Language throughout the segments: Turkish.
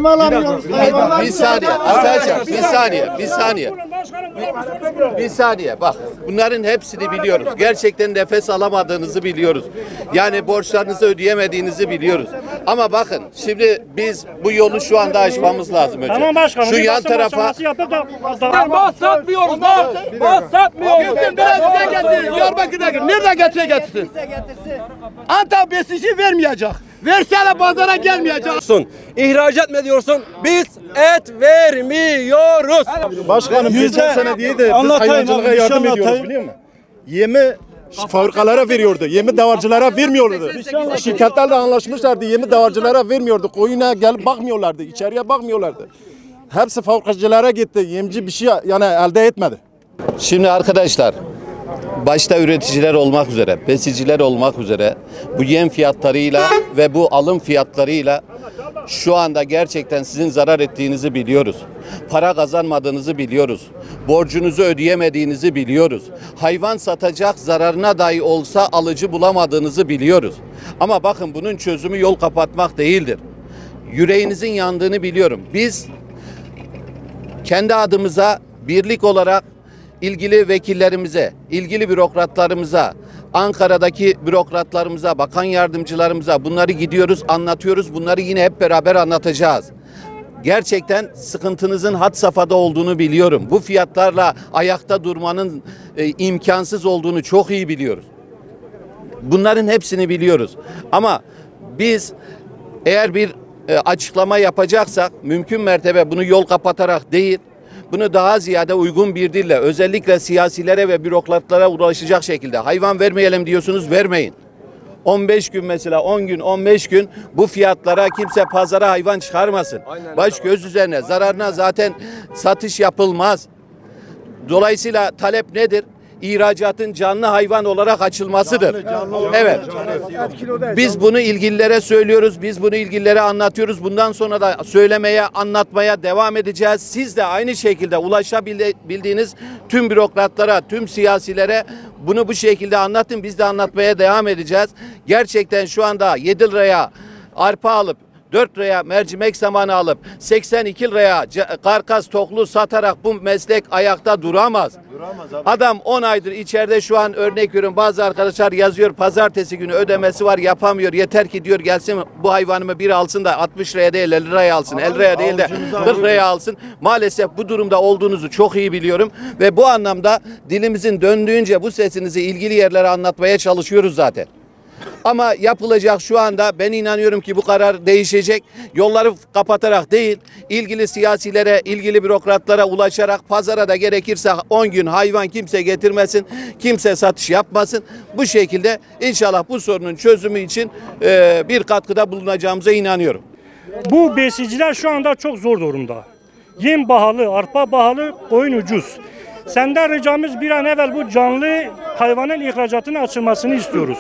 Neden alamıyoruz? Bir saniye arkadaşlar, bir saniye. Bak, bunların hepsini biliyoruz. Gerçekten nefes alamadığınızı biliyoruz. Yani borçlarınızı ödeyemediğinizi biliyoruz. Ama bakın, şimdi biz bu yolu şu anda aşmamız lazım önce. Tamam başkanım. Şu yan tarafa Bas satmıyoruz. Bas satmıyoruz. Biraz getir. Diyarbakır'a gir. Nereden getirsin? Antep besici vermeyecek. Versene pazara gelmeyecek. İhracat mı diyorsun? Biz et vermiyoruz. Başkanım geçen sene diye de biz hayvancılığa yardım ediyoruz biliyor musun? Yemi fabrikalara veriyordu. Yemi davarcılara vermiyordu. Şirketlerle anlaşmışlardı. Yemi davarcılara vermiyordu. Koyuna gelip bakmıyorlardı. İçeriye bakmıyorlardı. Hepsi fabrikacılara gitti. Yemci bir şey yani elde etmedi. Şimdi arkadaşlar, başta üreticiler olmak üzere, besiciler olmak üzere bu yem fiyatlarıyla ve bu alım fiyatlarıyla şu anda gerçekten sizin zarar ettiğinizi biliyoruz. Para kazanmadığınızı biliyoruz. Borcunuzu ödeyemediğinizi biliyoruz. Hayvan satacak zararına dahi olsa alıcı bulamadığınızı biliyoruz. Ama bakın, bunun çözümü yol kapatmak değildir. Yüreğinizin yandığını biliyorum. Biz kendi adımıza birlik olarak ilgili vekillerimize, ilgili bürokratlarımıza, Ankara'daki bürokratlarımıza, bakan yardımcılarımıza bunları gidiyoruz, anlatıyoruz. Bunları yine hep beraber anlatacağız. Gerçekten sıkıntınızın had safhada olduğunu biliyorum. Bu fiyatlarla ayakta durmanın imkansız olduğunu çok iyi biliyoruz. Bunların hepsini biliyoruz. Ama biz eğer bir açıklama yapacaksak mümkün mertebe bunu yol kapatarak değil, bunu daha ziyade uygun bir dille, özellikle siyasilere ve bürokratlara ulaşacak şekilde hayvan vermeyelim diyorsunuz, vermeyin. 15 gün mesela, 10 gün, 15 gün bu fiyatlara kimse pazara hayvan çıkarmasın. Baş göz üzerine, zararına zaten satış yapılmaz. Dolayısıyla talep nedir? İhracatın canlı hayvan olarak açılmasıdır. Evet. Biz bunu ilgililere söylüyoruz. Biz bunu ilgililere anlatıyoruz. Bundan sonra da söylemeye, anlatmaya devam edeceğiz. Siz de aynı şekilde ulaşabildiğiniz tüm bürokratlara, tüm siyasilere bunu bu şekilde anlatın. Biz de anlatmaya devam edeceğiz. Gerçekten şu anda 7 liraya arpa alıp 4 liraya mercimek samanı alıp 82 liraya karkas toklu satarak bu meslek ayakta duramaz. Adam 10 aydır içeride, şu an örnek veriyorum, bazı arkadaşlar yazıyor pazartesi günü ödemesi var, yapamıyor. Yeter ki diyor gelsin bu hayvanımı bir alsın da 60 liraya değil 50 liraya alsın. 50 liraya değil de 40 liraya alsın. Maalesef bu durumda olduğunuzu çok iyi biliyorum ve bu anlamda dilimizin döndüğünce bu sesinizi ilgili yerlere anlatmaya çalışıyoruz zaten. Ama yapılacak şu anda, ben inanıyorum ki bu karar değişecek. Yolları kapatarak değil, ilgili siyasilere, ilgili bürokratlara ulaşarak pazara da gerekirse 10 gün hayvan kimse getirmesin, kimse satış yapmasın. Bu şekilde inşallah bu sorunun çözümü için bir katkıda bulunacağımıza inanıyorum. Bu besiciler şu anda çok zor durumda. Yem pahalı, arpa pahalı, koyun ucuz. Senden ricamız bir an evvel bu canlı hayvanın ihracatının açılmasını istiyoruz.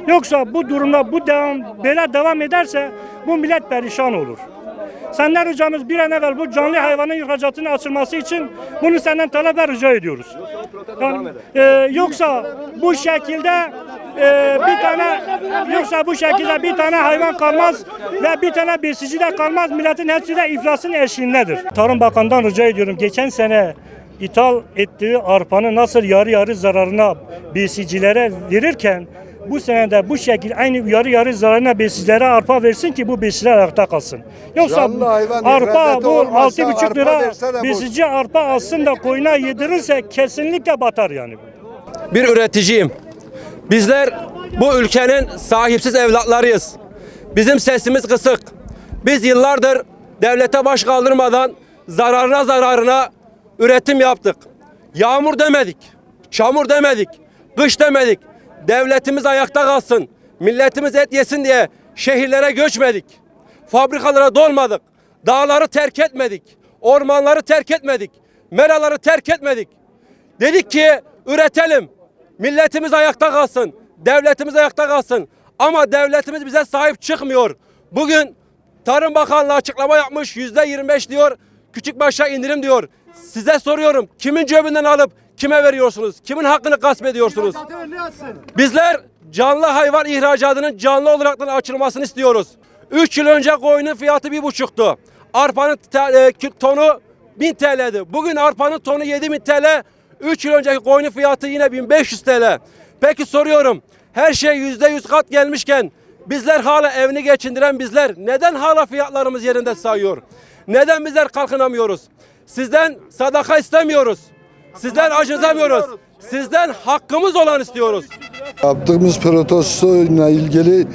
Yoksa bu durumda böyle devam ederse bu millet perişan olur. Senden ricamız bir an evvel bu canlı hayvanın ihracatının açılması için bunu senden talep rica ediyoruz. Yani, yoksa bu şekilde bir tane hayvan kalmaz ve bir tane besici de kalmaz. Milletin hepsi de iflasın eşiğindedir. Tarım Bakanı'ndan rica ediyorum, geçen sene ithal ettiği arpanın nasıl yarı yarı zararına besicilere verirken bu senede bu şekilde aynı yarı yarı zararına besicilere arpa versin ki bu besiciler ayakta kalsın. Yoksa arpa bu 6,5 lira besici arpa alsın da koyuna yedirirse kesinlikle batar yani. Bir üreticiyim. Bizler bu ülkenin sahipsiz evlatlarıyız. Bizim sesimiz kısık. Biz yıllardır devlete baş kaldırmadan zararına üretim yaptık. Yağmur demedik, çamur demedik, kış demedik. Devletimiz ayakta kalsın, milletimiz et yesin diye şehirlere göçmedik. Fabrikalara dolmadık, dağları terk etmedik, ormanları terk etmedik, meraları terk etmedik. Dedik ki üretelim, milletimiz ayakta kalsın, devletimiz ayakta kalsın. Ama devletimiz bize sahip çıkmıyor. Bugün Tarım Bakanlığı açıklama yapmış, %25 diyor, küçük başa indirim diyor. Size soruyorum, kimin cebinden alıp kime veriyorsunuz? Kimin hakkını gasp ediyorsunuz? Bizler canlı hayvan ihracatının canlı olarak açılmasını istiyoruz. 3 yıl önce koyunun fiyatı 1,5'tu. arpanın tonu 1000 TL'di. Bugün arpanın tonu 7000 TL. 3 yıl önceki koyunun fiyatı yine 1500 TL. Peki soruyorum, her şey %100 kat gelmişken bizler hala evini geçindiren bizler neden hala fiyatlarımız yerinde sayıyor? Neden bizler kalkınamıyoruz? Sizden sadaka istemiyoruz. Sizden acızamıyoruz. Sizden hakkımız olan istiyoruz. Yaptığımız protestoyla ilgili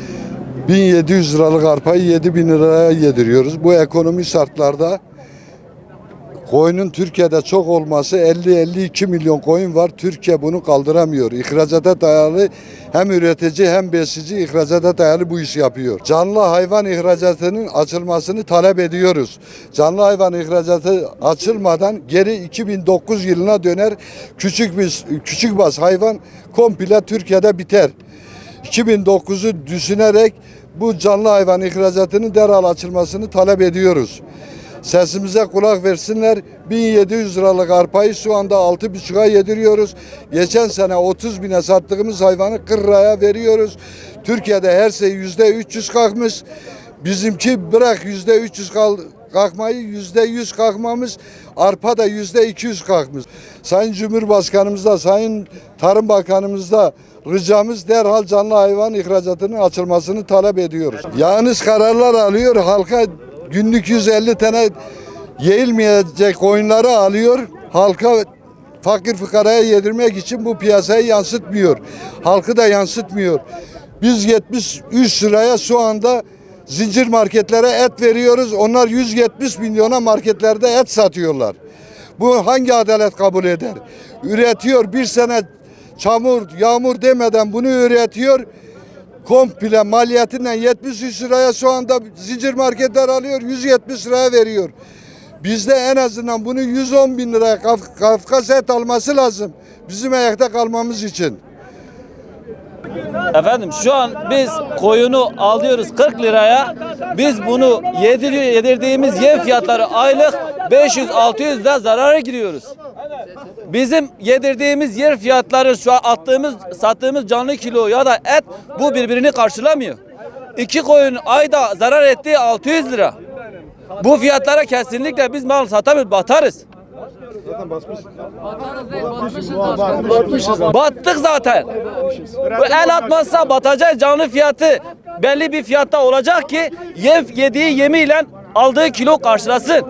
1700 liralık arpayı 7000 liraya yediriyoruz. Bu ekonomi şartlarda koyunun Türkiye'de çok olması, 50-52 milyon koyun var. Türkiye bunu kaldıramıyor. İhracata dayalı hem üretici hem besici ihracata dayalı bu işi yapıyor. Canlı hayvan ihracatının açılmasını talep ediyoruz. Canlı hayvan ihracatı açılmadan geri 2009 yılına döner, küçükbaş hayvan komple Türkiye'de biter. 2009'u düşünerek bu canlı hayvan ihracatının derhal açılmasını talep ediyoruz. Sesimize kulak versinler. 1700 liralık arpayı şu anda 6,5'a yediriyoruz. Geçen sene 30 bine sattığımız hayvanı 40 liraya veriyoruz. Türkiye'de her şey %300 kalkmış. Bizimki bırak %300 kalkmayı, %100 kalkmamış. Arpa da %200 kalkmış. Sayın Cumhurbaşkanımızda, Sayın Tarım Bakanımızda ricamız derhal canlı hayvan ihracatının açılmasını talep ediyoruz. Yalnız kararlar alıyor, halka günlük 150 tane yeğilmeyecek koyunları alıyor. Halka fakir fukaraya yedirmek için bu piyasayı yansıtmıyor. Halkı da yansıtmıyor. Biz 73 liraya şu anda zincir marketlere et veriyoruz. Onlar 170 milyona marketlerde et satıyorlar. Bu hangi adalet kabul eder? Üretiyor, bir sene çamur, yağmur demeden bunu üretiyor. Komple maliyetinden 73 liraya şu anda zincir marketler alıyor, 170 liraya veriyor. Bizde en azından bunu 110 bin liraya Kafkas et alması lazım. Bizim ayakta kalmamız için. Efendim şu an biz koyunu alıyoruz 40 liraya. Biz bunu yedirdiğimiz yem fiyatları aylık 500-600 lira zarara giriyoruz. Bizim yedirdiğimiz yer fiyatları şu an sattığımız canlı kilo ya da et bu birbirini karşılamıyor. 2 koyun ayda zarar ettiği 600 lira. Bu fiyatlara kesinlikle biz mal satamıyoruz, batarız. Battık zaten. Bu el atmazsa batacağız. Canlı fiyatı belli bir fiyatta olacak ki yediği yemiyle aldığı kilo karşılasın.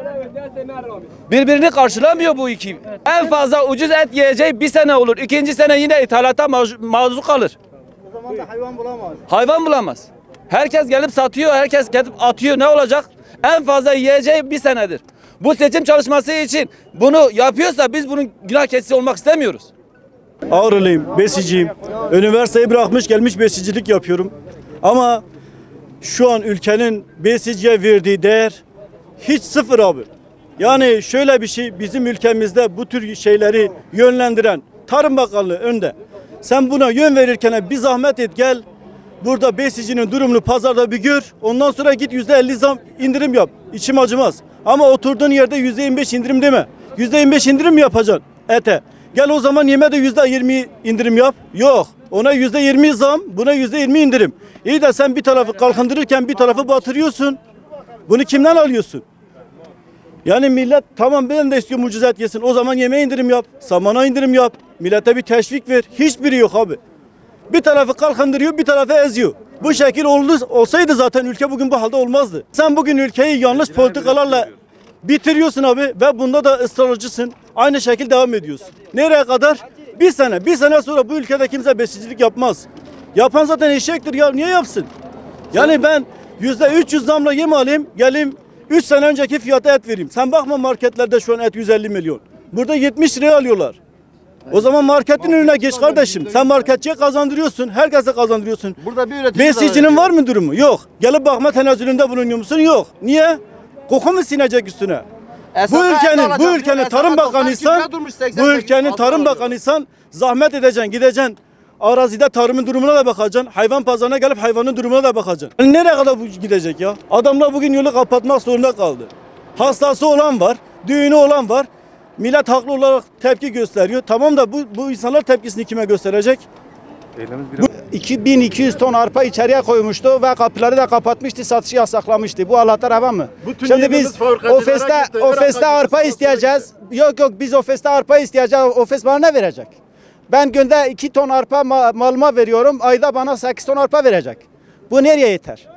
Birbirini karşılamıyor bu iki. En fazla ucuz et yiyeceği bir sene olur. İkinci sene yine ithalata maruz kalır. O zaman da hayvan bulamaz. Hayvan bulamaz. Herkes gelip satıyor, herkes gelip atıyor. Ne olacak? En fazla yiyeceği bir senedir. Bu seçim çalışması için bunu yapıyorsa biz bunun günah keçisi olmak istemiyoruz. Ağrılıyım, besiciyim. Üniversiteyi bırakmış gelmiş besicilik yapıyorum. Ama şu an ülkenin besiciye verdiği değer hiç sıfır abi. Yani şöyle bir şey, bizim ülkemizde bu tür şeyleri yönlendiren Tarım Bakanlığı önde. Sen buna yön verirken bir zahmet et, gel burada besicinin durumunu pazarda bir gör. Ondan sonra git %50 zam indirim yap. İçim acımaz. Ama oturduğun yerde %25 indirim deme. %25 indirim mi yapacaksın ete? Gel o zaman yeme de %20 indirim yap. Yok. Ona %20 zam, buna %20 indirim. İyi de sen bir tarafı kalkındırırken bir tarafı batırıyorsun. Bunu kimden alıyorsun? Yani millet tamam ben de istiyorum ucuz et yesin. O zaman yemeğe indirim yap, samana indirim yap. Millete bir teşvik ver. Hiçbiri yok abi. Bir tarafı kalkındırıyor, bir tarafı eziyor. Bu şekil olsaydı zaten ülke bugün bu halde olmazdı. Sen bugün ülkeyi yanlış politikalarla bitiriyorsun abi ve bunda da ısrarcısın. Aynı şekilde devam ediyorsun. Nereye kadar? Bir sene sonra bu ülkede kimse besicilik yapmaz. Yapan zaten eşektir ya, niye yapsın? Yani ben %300 zamla yem alayım, geleyim 3 sene önceki fiyata et vereyim. Sen bakma marketlerde şu an et 150 milyon. Burada 70 liraya alıyorlar. O zaman marketin önüne geç kardeşim. Sen marketçiye kazandırıyorsun, herkese kazandırıyorsun. Burada bir üretici besicinin var mı durumu? Yok. Gelip bakma tenezzülünde bulunuyor musun? Yok. Niye? Koku mu sinecek üstüne? Bu ülkenin Tarım Bakanıysan, Tarım Bakanıysan zahmet edeceksin, gideceksin. Arazide tarımın durumuna da bakacaksın. Hayvan pazarına gelip hayvanın durumuna da bakacaksın. Yani nereye kadar bu gidecek ya? Adamlar bugün yolu kapatmak zorunda kaldı. Hastası olan var, düğünü olan var. Millet haklı olarak tepki gösteriyor. Tamam da bu insanlar tepkisini kime gösterecek? 2200 ton arpa içeriye koymuştu ve kapıları da kapatmıştı, satışı yasaklamıştı. Bu Allah'tan reva mı? Şimdi biz ofeste arpa isteyeceğiz. Yok biz ofeste arpa isteyeceğiz. Ofes bana ne verecek? Ben günde 2 ton arpa malıma veriyorum. Ayda bana 8 ton arpa verecek. Bu nereye yeter?